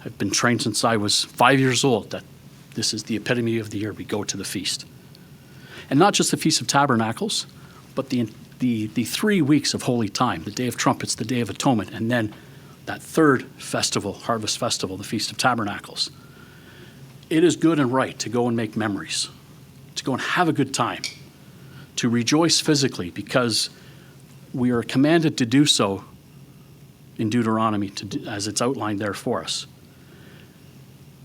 I've been trained since I was 5 years old that this is the epitome of the year. We go to the feast. And not just the Feast of Tabernacles, but the 3 weeks of holy time, the Day of Trumpets, the Day of Atonement, and then that third festival, Harvest Festival, the Feast of Tabernacles. It is good and right to go and make memories, to go and have a good time, to rejoice physically, because we are commanded to do so in Deuteronomy, as it's outlined there for us.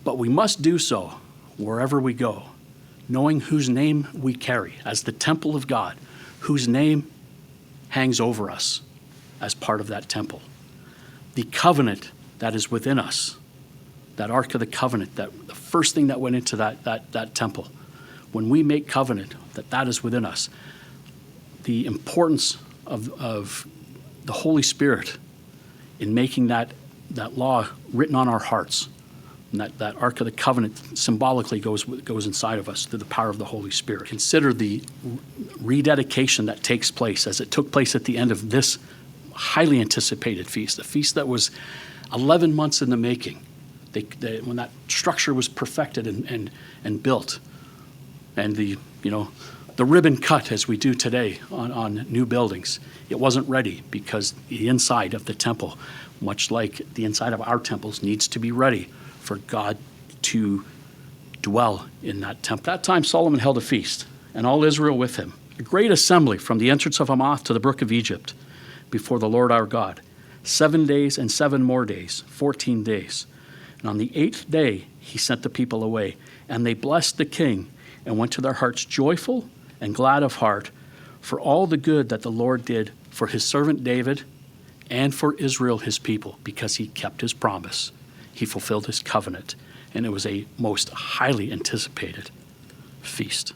But we must do so wherever we go, knowing whose name we carry as the temple of God, whose name hangs over us as part of that temple. The covenant that is within us, that Ark of the Covenant, that the first thing that went into that temple. When we make covenant, that is within us. The importance of the Holy Spirit in making that law written on our hearts. And that Ark of the Covenant symbolically goes inside of us through the power of the Holy Spirit. Consider the rededication that takes place as it took place at the end of this highly anticipated feast, a feast that was 11 months in the making. When that structure was perfected and built, and the ribbon cut as we do today on new buildings, it wasn't ready because the inside of the temple, much like the inside of our temples, needs to be ready for God to dwell in that temple. At that time, Solomon held a feast, and all Israel with him, a great assembly from the entrance of Hamath to the brook of Egypt, before the Lord our God. 7 days and 7 more days, 14 days. And on the 8th day, he sent the people away, and they blessed the king and went to their hearts joyful and glad of heart for all the good that the Lord did for his servant David and for Israel, his people, because he kept his promise. He fulfilled his covenant, and it was a most highly anticipated feast.